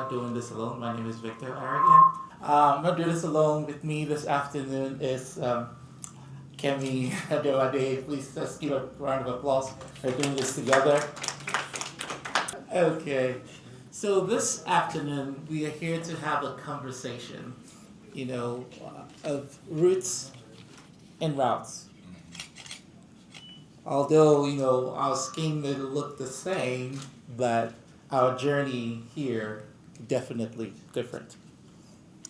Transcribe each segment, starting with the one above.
not doing this alone. My name is Victor Aragon. I'm not doing this alone. With me this afternoon is Kemi Adewade. Please let's give a round of applause for doing this together. Okay, so this afternoon we are here to have a conversation, of roots and routes. Although, our skin may look the same, but our journey here definitely different.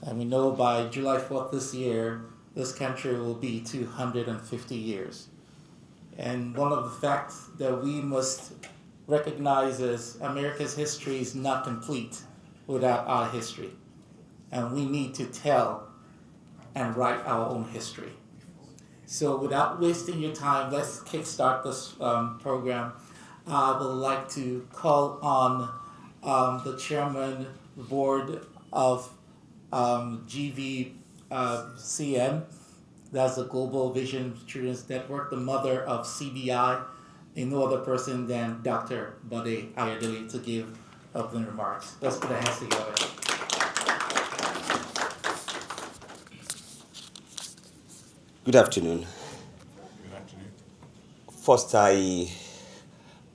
And we know by July 4th this year, this country will be 250 years. And one of the facts that we must recognize is America's history is not complete without our history. And we need to tell and write our own history. So without wasting your time, let's kickstart this program. I would like to call on the chairman board of GVCN, that's the Global Vision Children's Network, the mother of CBI, and no other person than Dr. Bode Ayodele to give opening remarks. Let's put our hands together. Good afternoon. Good afternoon. First, I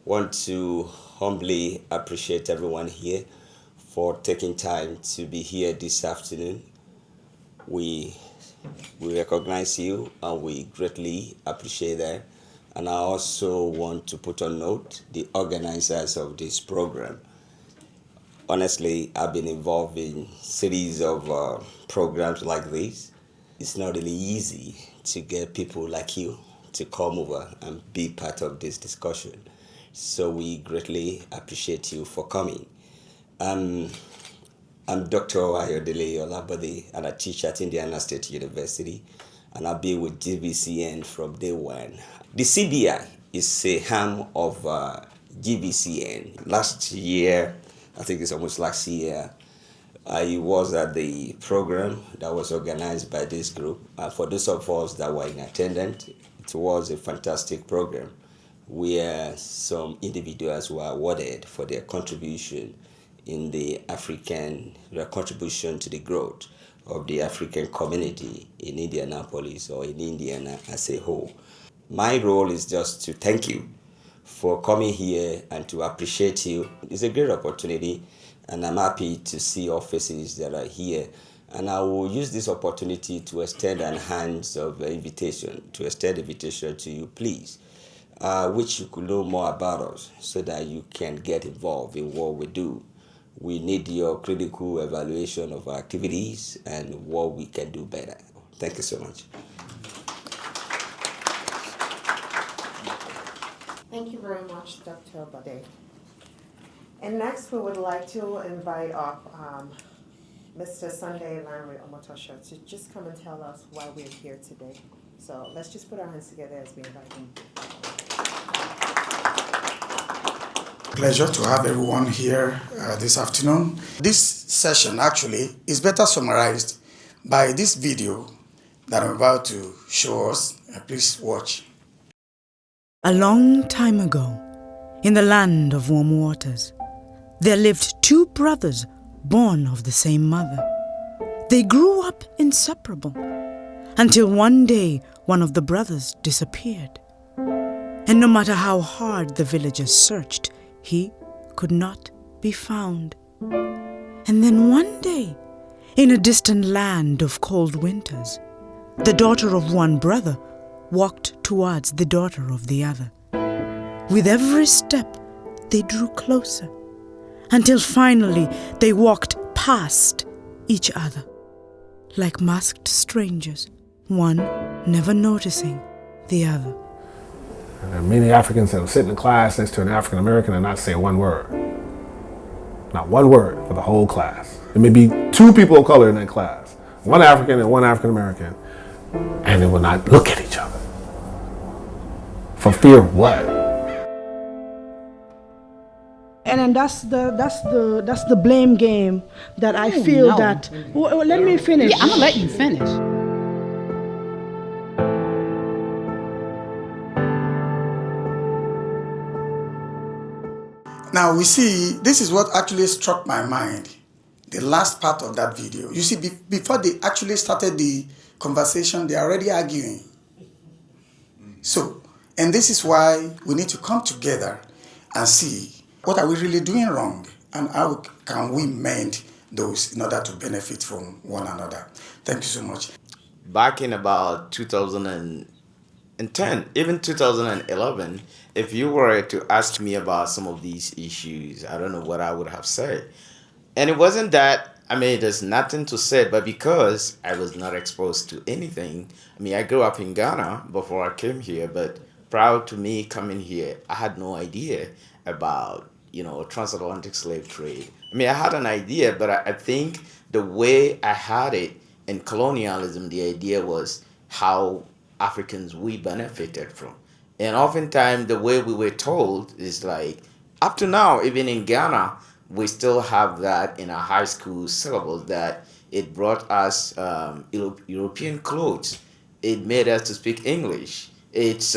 want to humbly appreciate everyone here for taking time to be here this afternoon. We recognize you and we greatly appreciate that. And I also want to put on note the organizers of this program. Honestly, I've been involved in series of programs like this. It's not really easy to get people like you to come over and be part of this discussion. So we greatly appreciate you for coming. I'm Dr. Ayodele Olabode, and I teach at Indiana State University, and I'll be with GVCN from day one. The CBI is a arm of GVCN. Last year, I think it's almost last year, I was at the program that was organized by this group. For those of us that were in attendance, it was a fantastic program where some individuals were awarded for their contribution in their contribution to the growth of the African community in Indianapolis or in Indiana as a whole. My role is just to thank you for coming here and to appreciate you. It's a great opportunity, and I'm happy to see your faces that are here. And I will use this opportunity to extend an hands of invitation, to you, please, which you could know more about us so that you can get involved in what we do. We need your critical evaluation of our activities and what we can do better. Thank you so much. Thank you very much, Dr. Bode. And next, we would like to invite up Mr. Sunday Lanre Omotosho to just come and tell us why we're here today. So let's just put our hands together as we invite him. Pleasure to have everyone here this afternoon. This session actually is better summarized by this video that I'm about to show us. Please watch. A long time ago, in the land of warm waters, there lived two brothers born of the same mother. They grew up inseparable until one day one of the brothers disappeared. And no matter how hard the villagers searched, he could not be found. And then one day, in a distant land of cold winters, the daughter of one brother walked towards the daughter of the other. With every step, they drew closer, until finally they walked past each other, like masked strangers, one never noticing the other. There are many Africans that will sit in class next to an African American and not say one word. Not one word for the whole class. There may be two people of color in that class, one African and one African American, and they will not look at each other. For fear of what? And then that's the blame game that I feel no. that. Well, let me finish. Yeah, I'm gonna let you finish. Now we see, this is what actually struck my mind the last part of that video. You see, before they actually started the conversation, they're already arguing. So, and this is why we need to come together and see what are we really doing wrong and how can we mend those in order to benefit from one another. Thank you so much. Back in about 2010, even 2011, if you were to ask me about some of these issues, I don't know what I would have said. And it wasn't that, I mean, there's nothing to say, but because I was not exposed to anything. I mean, I grew up in Ghana before I came here, but prior to me coming here, I had no idea about, transatlantic slave trade. I mean, I had an idea, but I think the way I had it in colonialism, the idea was how Africans we benefited from. And oftentimes, the way we were told is like, up to now, even in Ghana, we still have that in our high school syllabus that it brought us European clothes. It made us to speak English. It's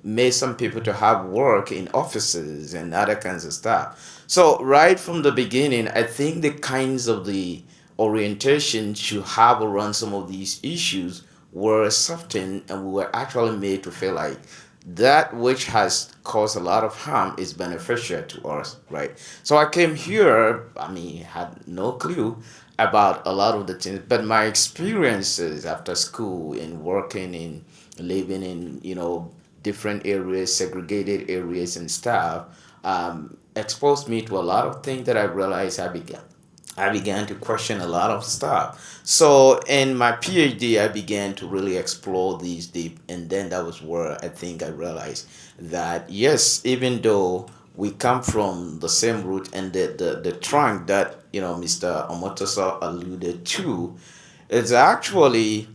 made some people to have work in offices and other kinds of stuff. So right from the beginning, I think the kinds of the orientations you have around some of these issues were softened, and we were actually made to feel like that which has caused a lot of harm is beneficial to us, right? So I came here, I mean, had no clue about a lot of the things, but my experiences after school and working in, living in, different areas, segregated areas and stuff, exposed me to a lot of things that I realized I began to question a lot of stuff. So in my PhD, I began to really explore these deep, and then that was where I think I realized that yes, even though we come from the same root and the trunk that Mr. Omotoso alluded to, is actually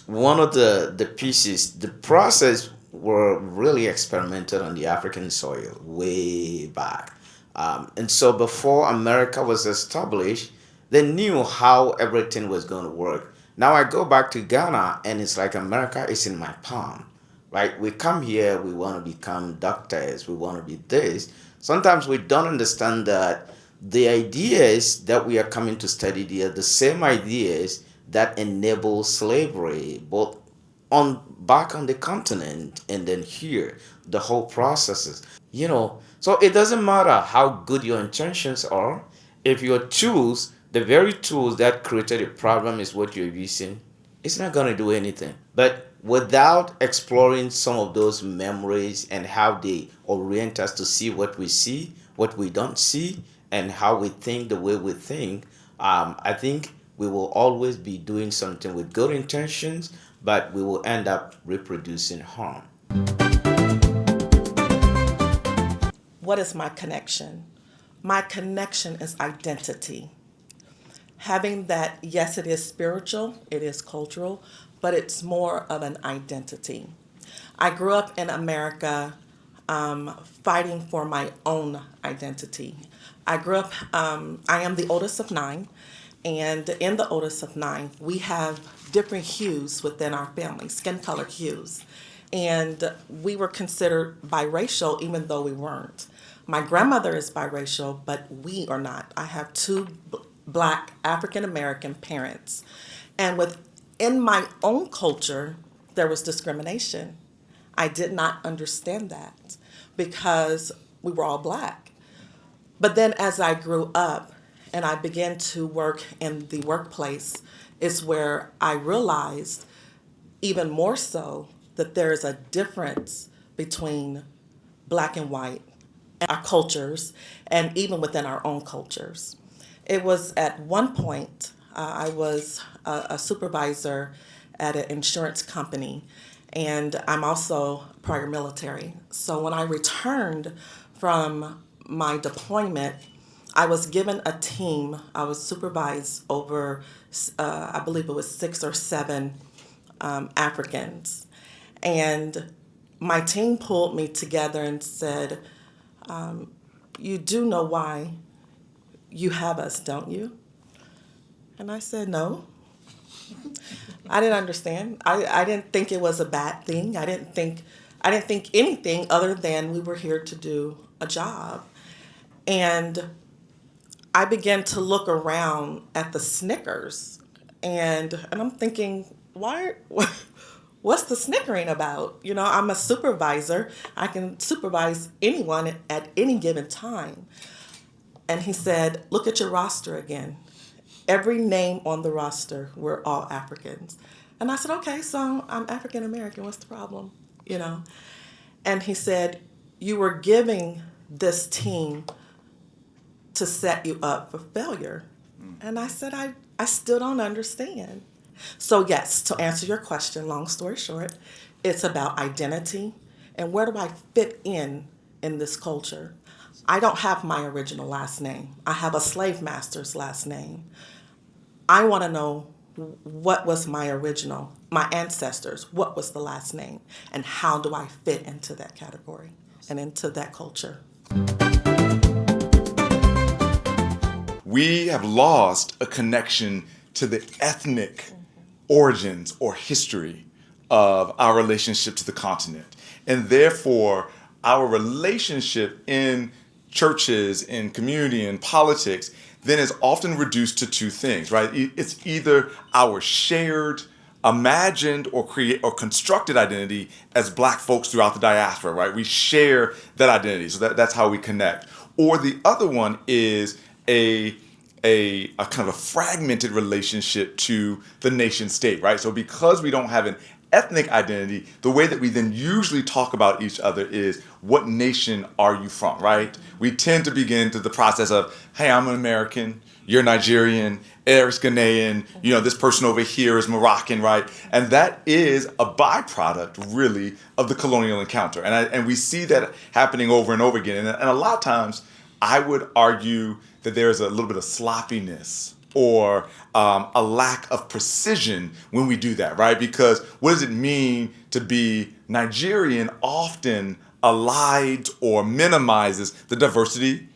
one of the pieces. The process were really experimented on the African soil way back. And so before America was established, they knew how everything was going to work. Now I go back to Ghana and it's like America is in my palm, right? We come here, we want to become doctors, we want to be this. Sometimes we don't understand that the ideas that we are coming to study here, the same ideas that enable slavery, both back on the continent and then here, the whole processes. So it doesn't matter how good your intentions are. If your tools, the very tools that created a problem is what you're using, it's not going to do anything. But without exploring some of those memories and how they orient us to see, what we don't see, and how we think the way we think, I think we will always be doing something with good intentions, but we will end up reproducing harm. What is my connection? My connection is identity. Having that, yes, it is spiritual, it is cultural, but it's more of an identity. I grew up in America fighting for my own identity. I grew up, I am the oldest of 9, and in the oldest of 9, we have different hues within our family, skin color hues. And we were considered biracial even though we weren't. My grandmother is biracial, but we are not. I have 2 Black African American parents. And within my own culture, there was discrimination. I did not understand that because we were all Black. But then as I grew up and I began to work in the workplace, is where I realized even more so that there is a difference between Black and white, our cultures, and even within our own cultures. It was at one point, I was a supervisor at an insurance company, and I'm also prior military. So when I returned from my deployment, I was given a team. I was supervised over, I believe it was 6 or 7 Africans. And my team pulled me together and said, you do know why you have us, don't you? And I said, no. I didn't understand. I didn't think it was a bad thing. I didn't think anything other than we were here to do a job. And I began to look around at the Snickers, and I'm thinking, why? What's the snickering about? You know, I'm a supervisor. I can supervise anyone at any given time. And he said, look at your roster again. Every name on the roster were all Africans. And I said, okay, so I'm African American. What's the problem? You know? And he said, you were giving this team to set you up for failure. And I said, I still don't understand. So yes, to answer your question, long story short, it's about identity and where do I fit in this culture. I don't have my original last name. I have a slave master's last name. I want to know what was my original, my ancestors, what was the last name, and how do I fit into that category and into that culture. We have lost a connection to the ethnic origins or history of our relationship to the continent. And therefore, our relationship in churches, in community, in politics, then is often reduced to two things, right? It's either our shared, imagined, or constructed identity as Black folks throughout the diaspora, right? We share that identity, so that's how we connect. Or the other one is a kind of a fragmented relationship to the nation state, right? So because we don't have an ethnic identity, the way that we then usually talk about each other is, what nation are you from, right? We tend to begin to the process of, hey, I'm an American, you're Nigerian, Eric's Ghanaian, you know, this person over here is Moroccan, right? And that is a byproduct, really, of the colonial encounter. And we see that happening over and over again. And a lot of times, I would argue that there is a little bit of sloppiness or a lack of precision when we do that, right? Because what does it mean to be Nigerian often elides or minimizes the diversity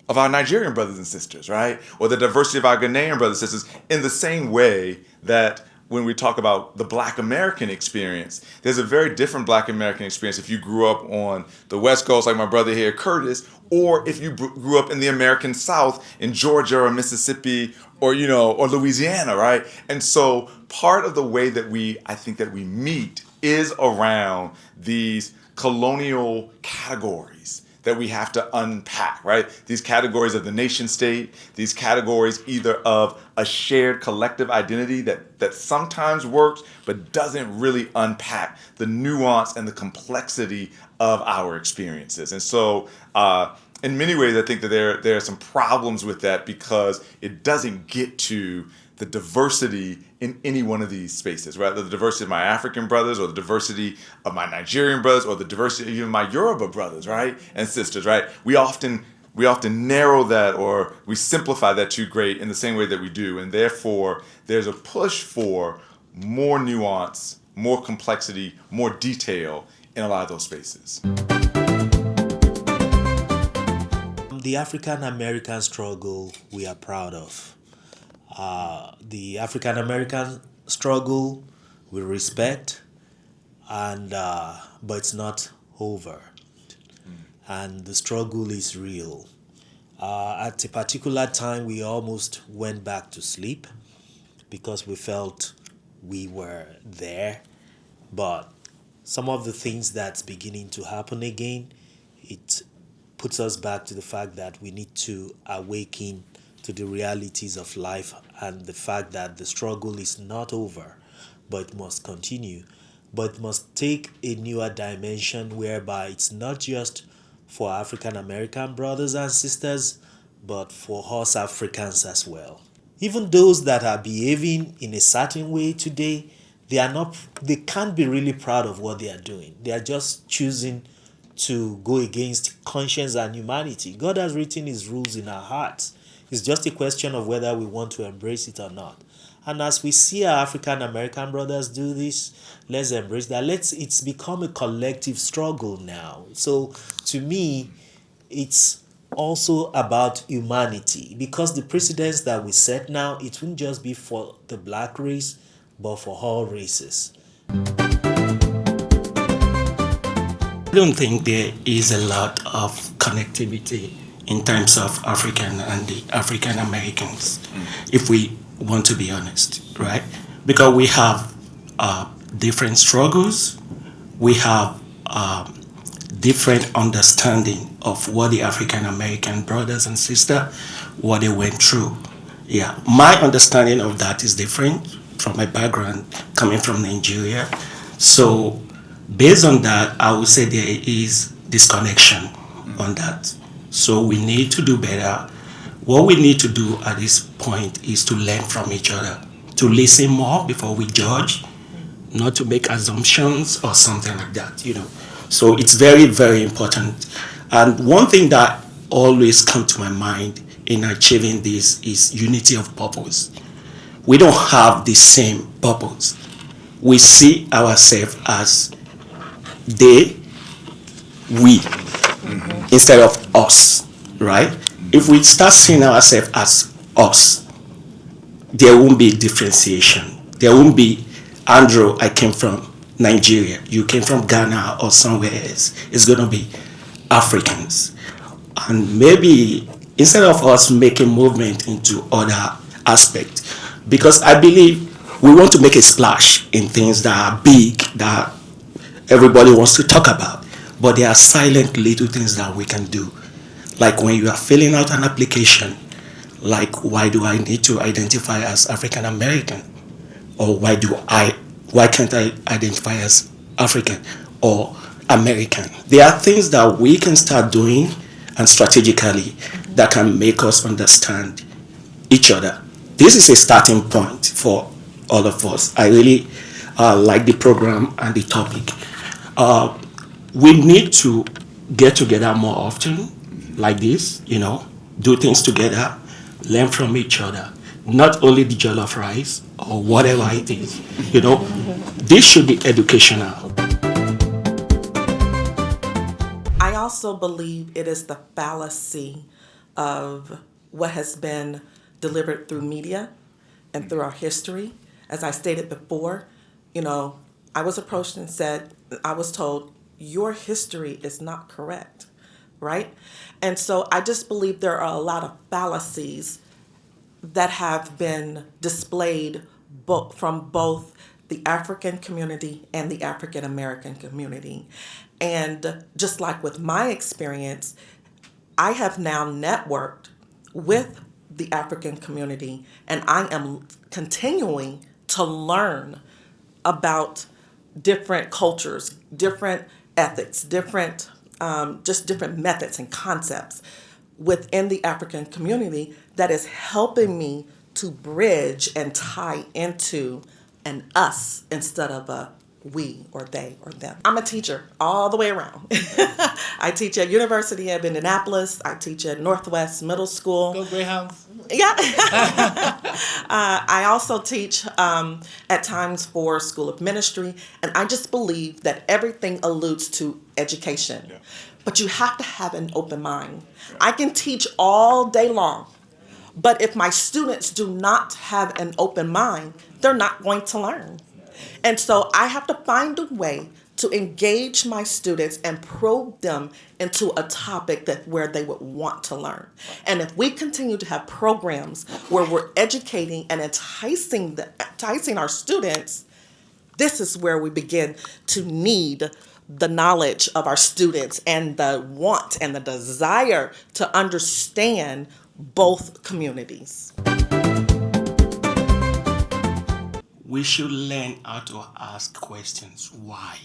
of our Nigerian brothers and sisters, right? Or the diversity of our Ghanaian brothers and sisters, in the same way that when we talk about the Black American experience, there's a very different Black American experience if you grew up on the West Coast, like my brother here, Curtis, or if you grew up in the American South, in Georgia or Mississippi, or, you know, or Louisiana, right? And so part of the way that I think that we meet is around these colonial categories that we have to unpack, right? These categories of the nation state, these categories either of a shared collective identity that sometimes works, but doesn't really unpack the nuance and the complexity of our experiences. And so in many ways, I think that there are some problems with that because it doesn't get to the diversity in any one of these spaces, right? The diversity of my African brothers, or the diversity of my Nigerian brothers, or the diversity of even my Yoruba brothers, right? And sisters, right? We often narrow that, or we simplify that too great in the same way that we do. And therefore, there's a push for more nuance, more complexity, more detail in a lot of those spaces. The African American struggle we are proud of. The African American struggle we respect, and but it's not over. And the struggle is real. At a particular time, we almost went back to sleep because we felt we were there. But some of the things that's beginning to happen again, it puts us back to the fact that we need to awaken to the realities of life and the fact that the struggle is not over, but must continue. But must take a newer dimension whereby it's not just for African American brothers and sisters, but for us Africans as well. Even those that are behaving in a certain way today, they can't be really proud of what they are doing. They are just choosing to go against conscience and humanity. God has written his rules in our hearts. It's just a question of whether we want to embrace it or not. And as we see our African American brothers do this, let's embrace that. It's become a collective struggle now. So to me, it's also about humanity, because the precedents that we set now, it won't just be for the Black race, but for all races. I don't think there is a lot of connectivity in terms of African and the African Americans, if we want to be honest, right? Because we have different struggles, we have different understanding of what the African American brothers and sisters, what they went through. Yeah, my understanding of that is different from my background coming from Nigeria. So based on that, I would say there is disconnection on that. So we need to do better. What we need to do at this point is to learn from each other, to listen more before we judge, not to make assumptions or something like that, you know. So it's very, very important. And one thing that always comes to my mind in achieving this is unity of purpose. We don't have the same purpose. We see ourselves as they, we, instead of us, right? If we start seeing ourselves as us, there won't be differentiation. There won't be, Andrew, I came from Nigeria, you came from Ghana or somewhere else. It's going to be Africans. And maybe instead of us making movement into other aspects, because I believe we want to make a splash in things that are big, that everybody wants to talk about, but there are silent little things that we can do. Like when you are filling out an application, like why do I need to identify as African American? Or why can't I identify as African or American? There are things that we can start doing and strategically that can make us understand each other. This is a starting point for all of us. I really like the program and the topic. We need to get together more often like this, you know, do things together, learn from each other. Not only the jollof rice or whatever it is, you know, this should be educational. I also believe it is the fallacy of what has been delivered through media and through our history. As I stated before, you know, I was approached and said, I was told, your history is not correct, right? And so I just believe there are a lot of fallacies that have been displayed from both the African community and the African American community. And just like with my experience, I have now networked with the African community, and I am continuing to learn about different cultures, different ethics, different methods and concepts within the African community that is helping me to bridge and tie into an us instead of a we or they or them. I'm a teacher all the way around. I teach at University of Indianapolis. I teach at Northwest Middle School. Go Greyhounds. Yeah. I also teach at times for School of Ministry, and I just believe that everything alludes to education. Yeah. But you have to have an open mind. I can teach all day long, but if my students do not have an open mind, they're not going to learn. And so I have to find a way to engage my students and probe them into a topic where they would want to learn. And if we continue to have programs where we're educating and enticing our students, this is where we begin to need the knowledge of our students and the want and the desire to understand both communities. We should learn how to ask questions. Why?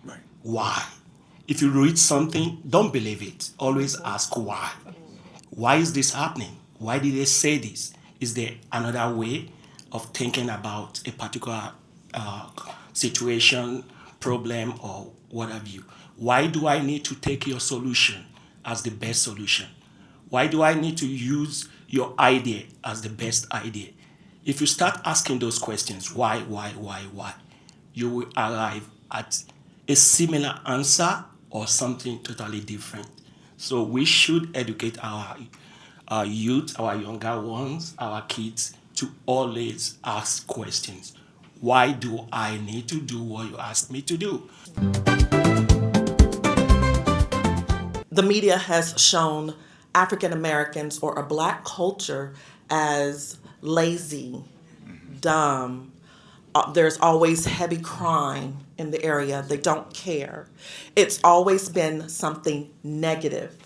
Right. Why? If you read something, don't believe it. Always ask why. Why is this happening? Why did they say this? Is there another way of thinking about a particular situation, problem, or what have you? Why do I need to take your solution as the best solution? Why do I need to use your idea as the best idea? If you start asking those questions, why, you will arrive at a similar answer or something totally different. So we should educate our youth, our younger ones, our kids to always ask questions. Why do I need to do what you asked me to do? The media has shown African Americans or a black culture as lazy, dumb. There's always heavy crime in the area. They don't care. It's always been something negative.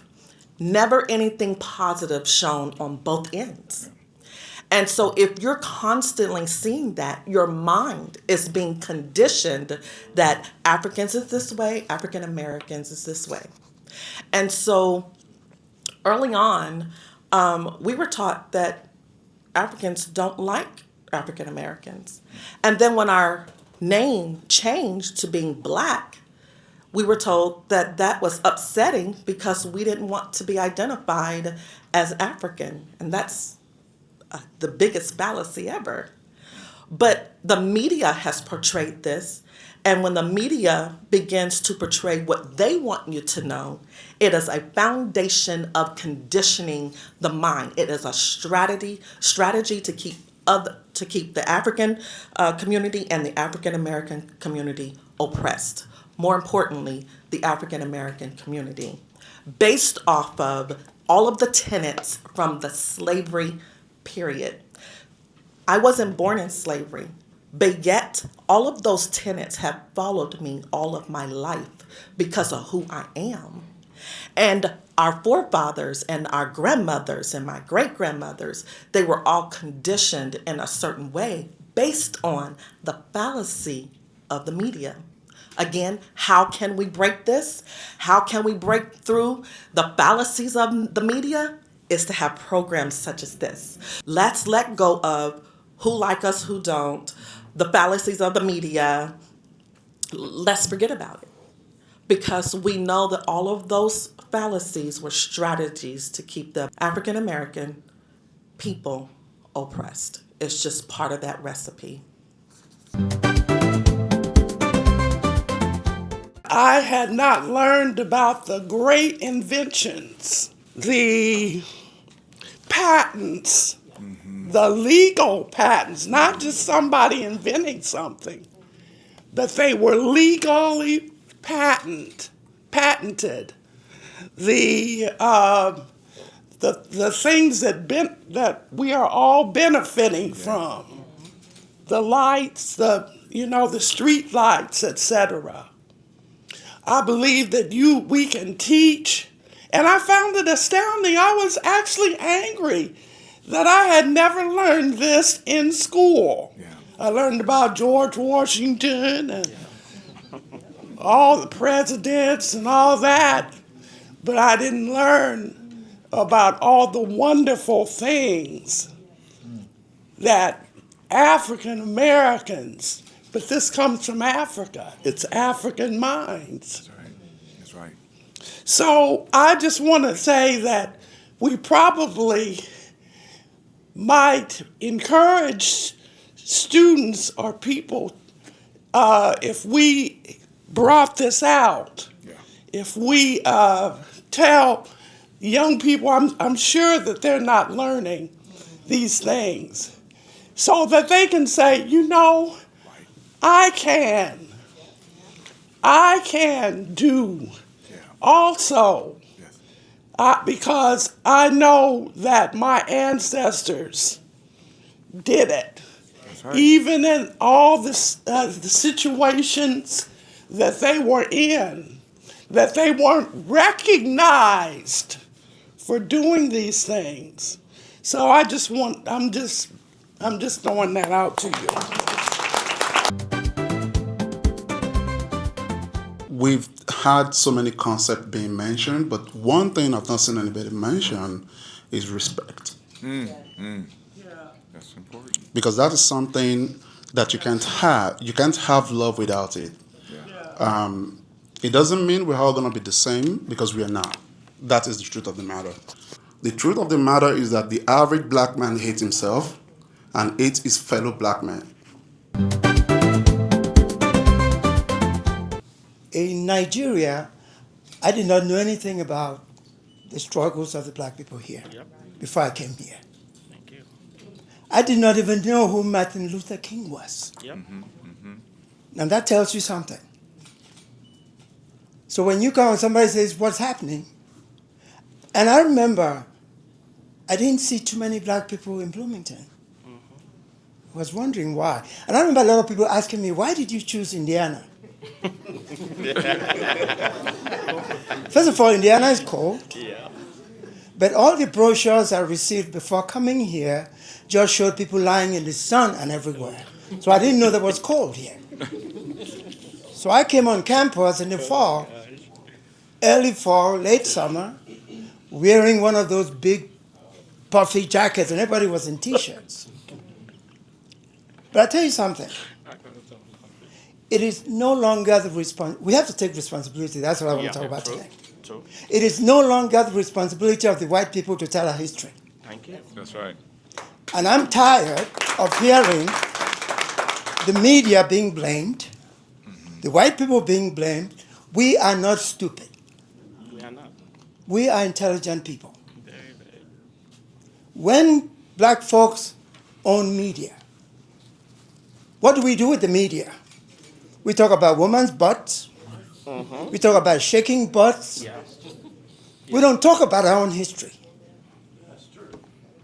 Never anything positive shown on both ends. And so if you're constantly seeing that, your mind is being conditioned that Africans is this way, African Americans is this way. And so early on, we were taught that Africans don't like African Americans. And then when our name changed to being Black, we were told that that was upsetting because we didn't want to be identified as African. And that's the biggest fallacy ever. But the media has portrayed this. And when the media begins to portray what they want you to know, it is a foundation of conditioning the mind. It is a strategy to keep the African community and the African American community oppressed. More importantly, the African American community, based off of all of the tenets from the slavery period. I wasn't born in slavery, but yet all of those tenets have followed me all of my life because of who I am. And our forefathers and our grandmothers and my great-grandmothers, they were all conditioned in a certain way based on the fallacy of the media. Again, how can we break this? How can we break through the fallacies of the media? Is to have programs such as this. Let's let go of who like us, who don't, the fallacies of the media. Let's forget about it. Because we know that all of those fallacies were strategies to keep the African American people oppressed. It's just part of that recipe. I had not learned about the great inventions, the patents, the legal patents, not just somebody inventing something, but they were legally patented. The things that we are all benefiting from, the lights, the street lights, etc. I believe that we can teach. And I found it astounding. I was actually angry that I had never learned this in school. Yeah. I learned about George Washington and all the presidents and all that, but I didn't learn about all the wonderful things that African Americans, but this comes from Africa. It's African minds. That's right. That's right. So I just want to say that we probably might encourage students or people if we brought this out, if we tell young people, I'm sure that they're not learning these things, so that they can say, I can do also, because I know that my ancestors did it. Right. Even in all the situations that they were in, that they weren't recognized for doing these things. So I'm just throwing that out to you. We've had so many concepts being mentioned, but one thing I've not seen anybody mention is respect. That's important. Because that is something that you can't have. You can't have love without it. It doesn't mean we're all going to be the same, because we are not. That is the truth of the matter. The truth of the matter is that the average black man hates himself and hates his fellow black man. In Nigeria, I did not know anything about the struggles of the black people here before I came here. Thank you. I did not even know who Martin Luther King was. Now that tells you something. So when you come and somebody says, what's happening? And I remember I didn't see too many black people in Bloomington. I was wondering why. And I remember a lot of people asking me, why did you choose Indiana? First of all, Indiana is cold. But all the brochures I received before coming here just showed people lying in the sun and everywhere. So I didn't know there was cold here. So I came on campus in the fall, early fall, late summer, wearing one of those big puffy jackets, and everybody was in t-shirts. But I tell you something. It is no longer the we have to take responsibility. That's what I want to talk about today. True. It is no longer the responsibility of the white people to tell our history. Thank you. That's right. And I'm tired of hearing the media being blamed, the white people being blamed. We are not stupid. We are not. We are intelligent people. When black folks own media, what do we do with the media? We talk about women's butts. We talk about shaking butts. We don't talk about our own history.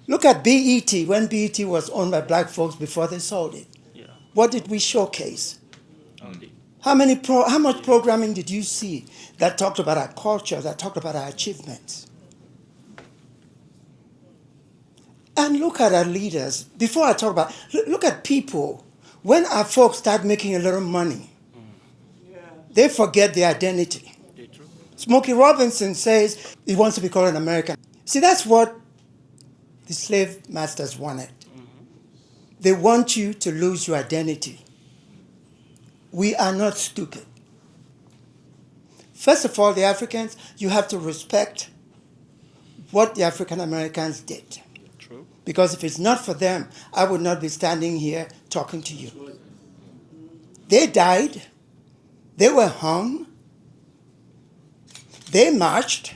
Look at BET, when BET was owned by black folks before they sold it. What did we showcase? How much programming did you see that talked about our culture, that talked about our achievements? And look at our leaders. Before I talk about, look at people. When our folks start making a little money, they forget their identity. Smokey Robinson says he wants to be called an American. See, that's what the slave masters wanted. They want you to lose your identity. We are not stupid. First of all, the Africans, you have to respect what the African Americans did. True. Because if it's not for them, I would not be standing here talking to you. They died. They were hung. They marched.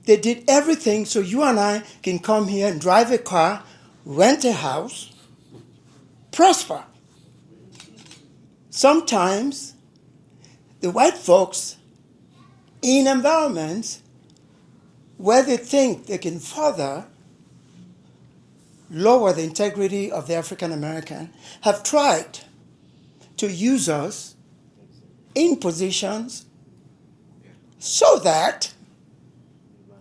They did everything so you and I can come here and drive a car, rent a house, prosper. Sometimes the white folks in environments where they think they can further lower the integrity of the African American have tried to use us in positions so that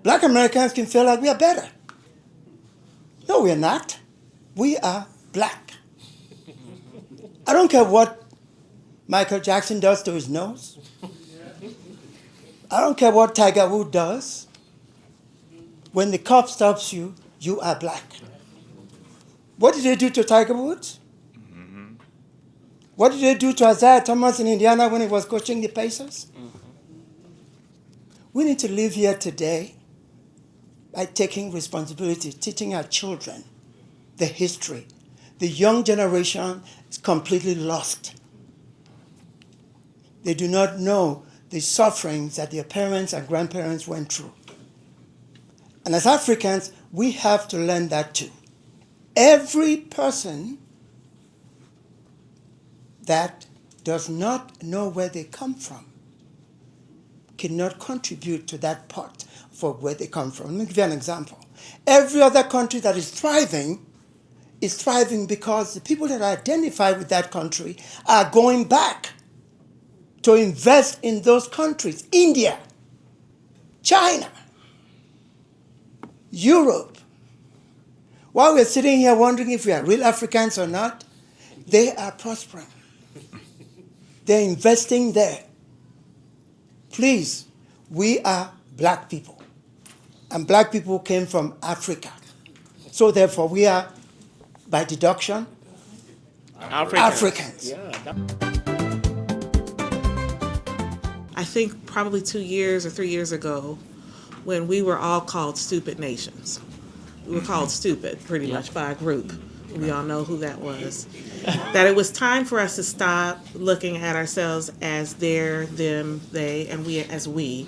black Americans can feel like we are better. No, we're not. We are black. I don't care what Michael Jackson does to his nose. I don't care what Tiger Woods does. When the cop stops you, you are black. What did they do to Tiger Woods? What did they do to Isaiah Thomas in Indiana when he was coaching the Pacers? We need to live here today by taking responsibility, teaching our children the history. The young generation is completely lost. They do not know the sufferings that their parents and grandparents went through. And as Africans, we have to learn that too. Every person that does not know where they come from cannot contribute to that part for where they come from. Let me give you an example. Every other country that is thriving because the people that identify with that country are going back to invest in those countries. India, China, Europe. While we're sitting here wondering if we are real Africans or not, they are prospering. They're investing there. Please, we are black people. And black people came from Africa. So therefore, we are, by deduction, Africans. I think probably 2 years or 3 years ago, when we were all called stupid nations. We were called stupid, pretty much, by a group. We all know who that was. That it was time for us to stop looking at ourselves as their, them, they, and we as we,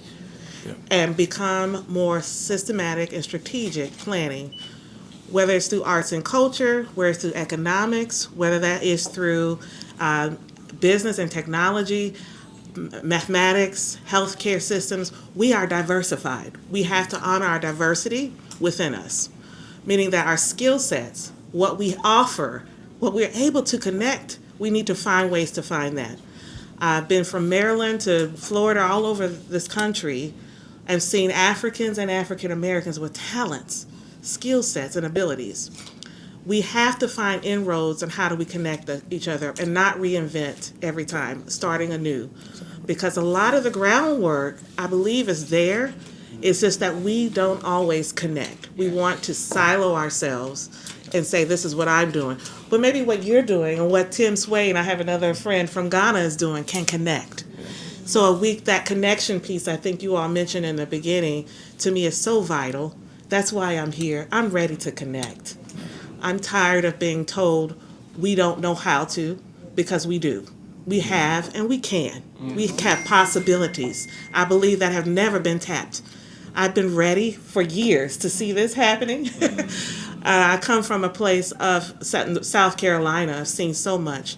and become more systematic and strategic planning, whether it's through arts and culture, whether it's through economics, whether that is through business and technology. mathematics, healthcare systems, we are diversified. We have to honor our diversity within us, meaning that our skill sets, what we offer, what we're able to connect, we need to find ways to find that. I've been from Maryland to Florida, all over this country, and seen Africans and African Americans with talents, skill sets, and abilities. We have to find inroads on how do we connect each other and not reinvent every time, starting anew. Because a lot of the groundwork, I believe, is there. It's just that we don't always connect. We want to silo ourselves and say, this is what I'm doing. But maybe what you're doing and what Tim Sway, and I have another friend from Ghana, is doing can connect. So that connection piece I think you all mentioned in the beginning, to me is so vital. That's why I'm here. I'm ready to connect. I'm tired of being told we don't know how to, because we do. We have and we can. We have possibilities, I believe, that have never been tapped. I've been ready for years to see this happening. I come from a place of South Carolina. I've seen so much.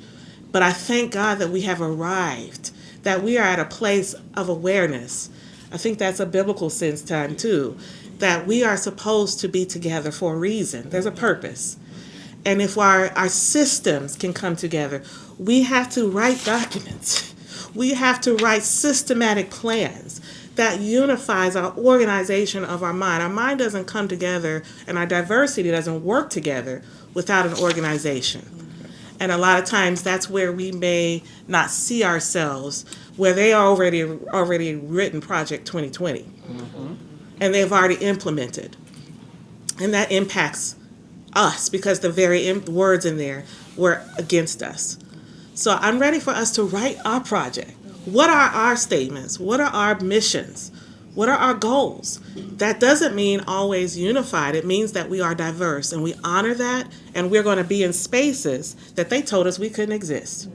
But I thank God that we have arrived, that we are at a place of awareness. I think that's a biblical sense time too, that we are supposed to be together for a reason. There's a purpose. And if our systems can come together, we have to write documents. We have to write systematic plans that unifies our organization of our mind. Our mind doesn't come together and our diversity doesn't work together without an organization. And a lot of times that's where we may not see ourselves, where they are already written Project 2020. And they've already implemented. And that impacts us because the very words in there were against us. So I'm ready for us to write our project. What are our statements? What are our missions? What are our goals? That doesn't mean always unified. It means that we are diverse and we honor that, and we're going to be in spaces that they told us we couldn't exist.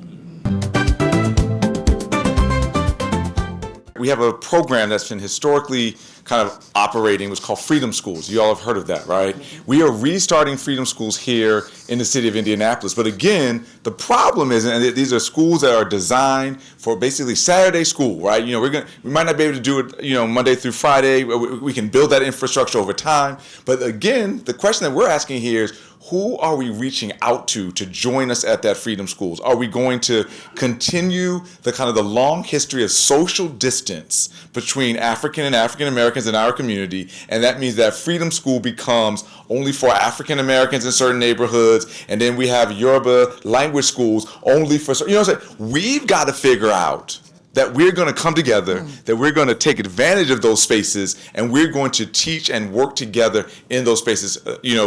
We have a program that's been historically kind of operating, was called Freedom Schools. You all have heard of that, right? We are restarting Freedom Schools here in the city of Indianapolis. But again, the problem is, and these are schools that are designed for basically Saturday school, right? You know, we might not be able to do it, you know, Monday through Friday. We can build that infrastructure over time. But again, the question that we're asking here is, who are we reaching out to join us at that Freedom Schools? Are we going to continue the kind of the long history of social distance between African and African Americans in our community? And that means that Freedom School becomes only for African Americans in certain neighborhoods, and then we have Yoruba language schools only for, you know what I'm saying? We've got to figure out that we're going to come together, that we're going to take advantage of those spaces, and we're going to teach and work together in those spaces,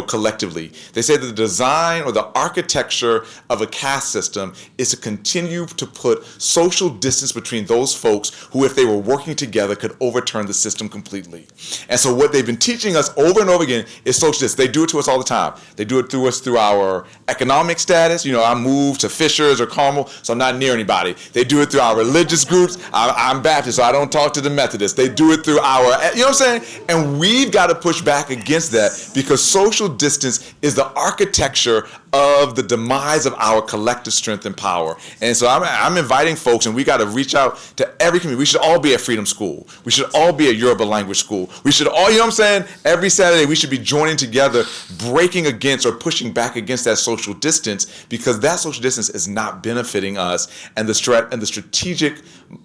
collectively. They say that the design or the architecture of a caste system is to continue to put social distance between those folks who, if they were working together, could overturn the system completely. And so what they've been teaching us over and over again is social distance. They do it to us all the time. They do it through us through our economic status. You know, I moved to Fishers or Carmel, so I'm not near anybody. They do it through our religious groups. I'm Baptist, so I don't talk to the Methodists. They do it through our, you know what I'm saying? And we've got to push back against that, because social distance is the architecture of the demise of our collective strength and power. And so I'm inviting folks, and we got to reach out to every community. We should all be at Freedom School. We should all be at Yoruba language school. We should all, you know what I'm saying? Every Saturday we should be joining together, breaking against or pushing back against that social distance, because that social distance is not benefiting us and the strategic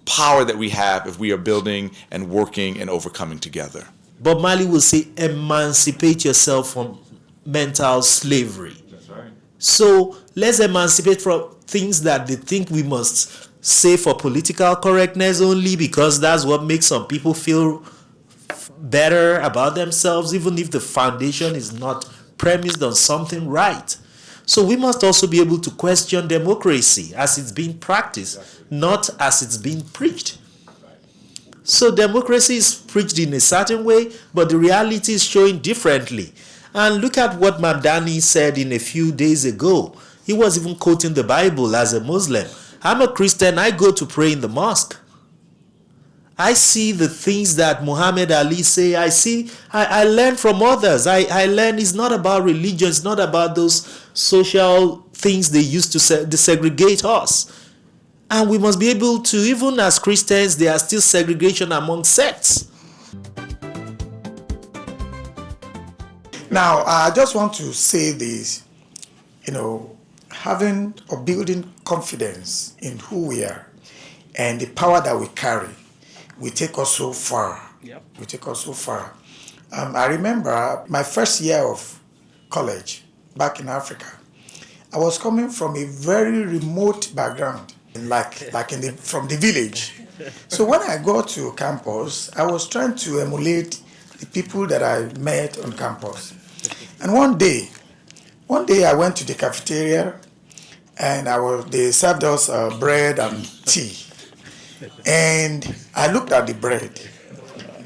power that we have if we are building and working and overcoming together. Bob Marley will say, emancipate yourself from mental slavery. That's right. So let's emancipate from things that they think we must say for political correctness only, because that's what makes some people feel better about themselves, even if the foundation is not premised on something right. So we must also be able to question democracy as it's being practiced, not as it's being preached. So democracy is preached in a certain way, but the reality is showing differently. And look at what Mamdani said in a few days ago. He was even quoting the Bible as a Muslim. I'm a Christian, I go to pray in the mosque. I see the things that Muhammad Ali say. I learn from others. I learn it's not about religion. It's not about those social things they used to desegregate us. And we must be able to, even as Christians, there are still segregation among sects. Now, I just want to say this, having or building confidence in who we are and the power that we carry will take us so far. Will take us so far. I remember my first year of college back in Africa. I was coming from a very remote background, from the village. So when I got to campus, I was trying to emulate the people that I met on campus. And one day I went to the cafeteria, and they served us bread and tea. And I looked at the bread,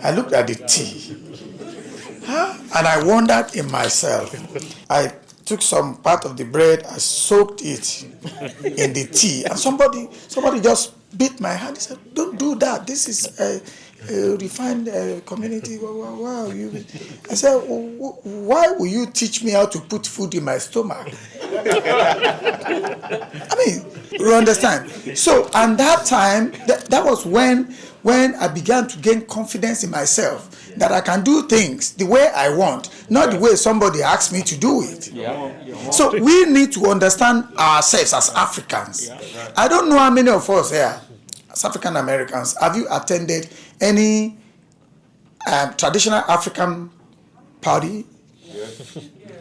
I looked at the tea, and I wondered in myself. I took some part of the bread, I soaked it in the tea, and somebody just beat my hand. He said, "Don't do that. This is a refined community." Wow. I said, "Why will you teach me how to put food in my stomach?" I mean, you understand? So, and that time, that was when I began to gain confidence in myself that I can do things the way I want, not the way somebody asked me to do it. So we need to understand ourselves as Africans. I don't know how many of us here, as African Americans, have you attended any traditional African party?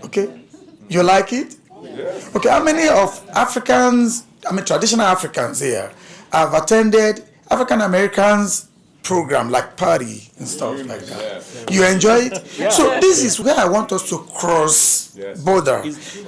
Okay, you like it? Okay, how many of traditional Africans here have attended African Americans program like party and stuff like that? You enjoy it? So this is where I want us to cross border.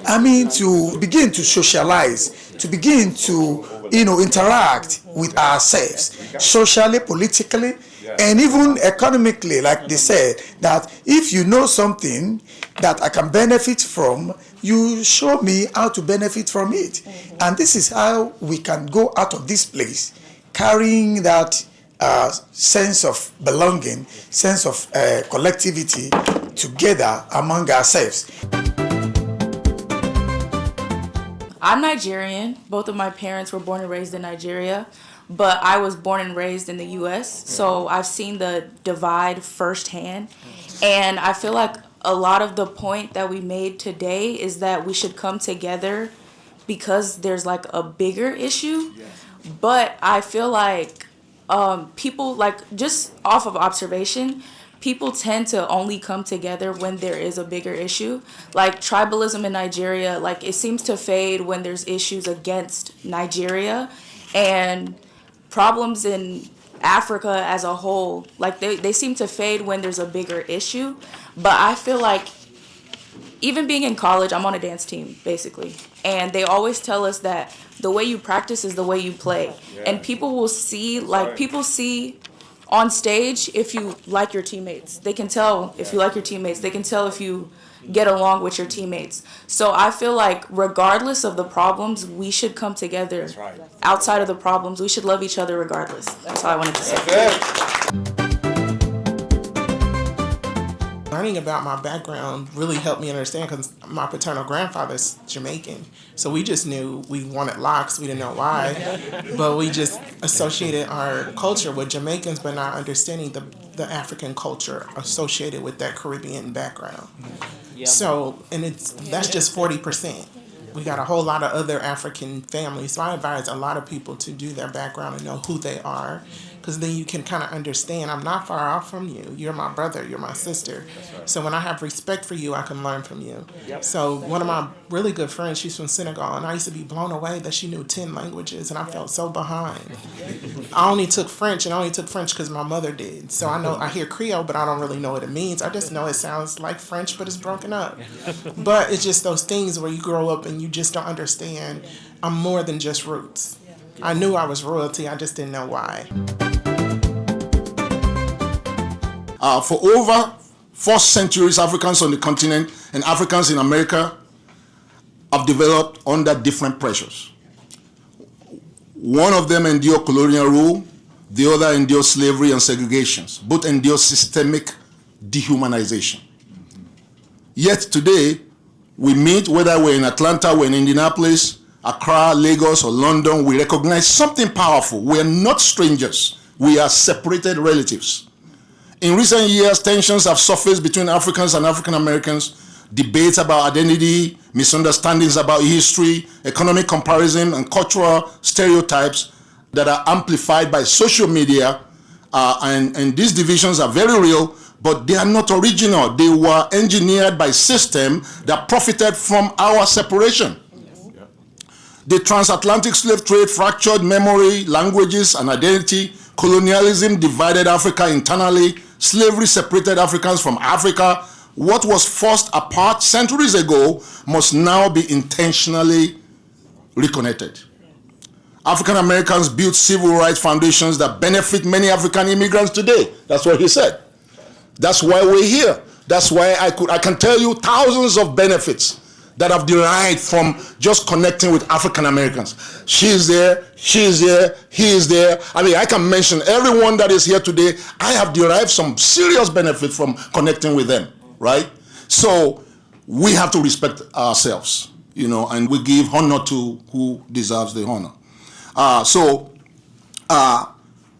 I mean, to begin to socialize, to begin to interact with ourselves socially, politically, and even economically. Like they said, that if you know something that I can benefit from, you show me how to benefit from it. And this is how we can go out of this place carrying that sense of belonging, sense of collectivity together among ourselves. I'm Nigerian. Both of my parents were born and raised in Nigeria, but I was born and raised in the US, so I've seen the divide firsthand. And I feel like a lot of the point that we made today is that we should come together because there's like a bigger issue. But I feel like people, just off of observation, people tend to only come together when there is a bigger issue. Like tribalism in Nigeria, it seems to fade when there's issues against Nigeria, and problems in Africa as a whole, they seem to fade when there's a bigger issue. But I feel like even being in college, I'm on a dance team basically, and they always tell us that the way you practice is the way you play. And people will see, people see on stage if you like your teammates. They can tell if you like your teammates. They can tell if you get along with your teammates. So I feel like regardless of the problems, we should come together. Outside of the problems, we should love each other regardless. That's all I wanted to say. Learning about my background really helped me understand, because my paternal grandfather's Jamaican. So we just knew we wanted locks. We didn't know why. But we just associated our culture with Jamaicans, but not understanding the African culture associated with that Caribbean background. So, and that's just 40%. We got a whole lot of other African families. So I advise a lot of people to do their background and know who they are, because then you can kind of understand, I'm not far off from you. You're my brother, you're my sister. So when I have respect for you, I can learn from you. So one of my really good friends, she's from Senegal, and I used to be blown away that she knew 10 languages, and I felt so behind. I only took French because my mother did. So I hear Creole, but I don't really know what it means. I just know it sounds like French, but it's broken up. But it's just those things where you grow up and you just don't understand, I'm more than just roots. I knew I was royalty, I just didn't know why. For over 4 centuries, Africans on the continent and Africans in America have developed under different pressures. One of them endured colonial rule, the other endured slavery and segregations. Both endured systemic dehumanization. Yet today, we meet, whether we're in Atlanta, we're in Indianapolis, Accra, Lagos, or London, we recognize something powerful. We are not strangers. We are separated relatives. In recent years, tensions have surfaced between Africans and African Americans, debates about identity, misunderstandings about history, economic comparison, and cultural stereotypes that are amplified by social media. And these divisions are very real, but they are not original. They were engineered by systems that profited from our separation. The transatlantic slave trade fractured memory, languages, and identity. Colonialism divided Africa internally. Slavery separated Africans from Africa. What was forced apart centuries ago must now be intentionally reconnected. African Americans built civil rights foundations that benefit many African immigrants today. That's what he said. That's why we're here. That's why I can tell you thousands of benefits that have derived from just connecting with African Americans. She's there, she's there, he is there. I mean, I can mention everyone that is here today. I have derived some serious benefit from connecting with them, right? So we have to respect ourselves, you know, and we give honor to who deserves the honor.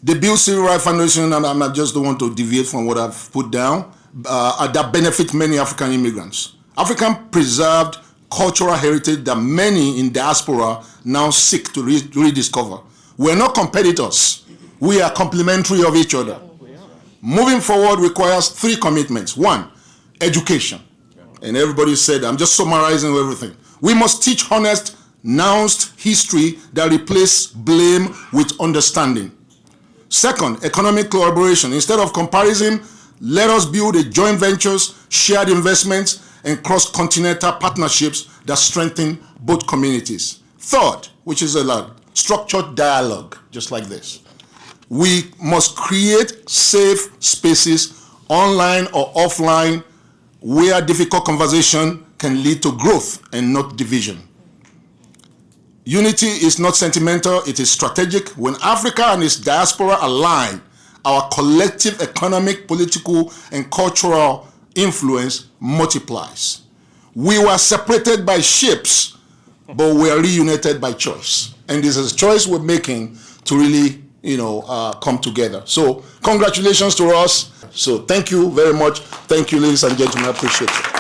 The Bill Civil Rights Foundation, and I just don't want to deviate from what I've put down, that benefit many African immigrants. African preserved cultural heritage that many in diaspora now seek to rediscover. We're not competitors. We are complementary of each other. Moving forward requires 3 commitments. 1, education. And everybody said, I'm just summarizing everything. We must teach honest, nuanced history that replaces blame with understanding. 2nd, economic collaboration. Instead of comparison, let us build a joint ventures, shared investments, and cross-continental partnerships that strengthen both communities. 3rd, which is a structured dialogue, just like this. We must create safe spaces, online or offline, where difficult conversation can lead to growth and not division. Unity is not sentimental, it is strategic. When Africa and its diaspora align, our collective economic, political, and cultural influence multiplies. We were separated by ships, but we are reunited by choice. And this is a choice we're making to really, come together. So congratulations to us. So thank you very much. Thank you, ladies and gentlemen. I appreciate it.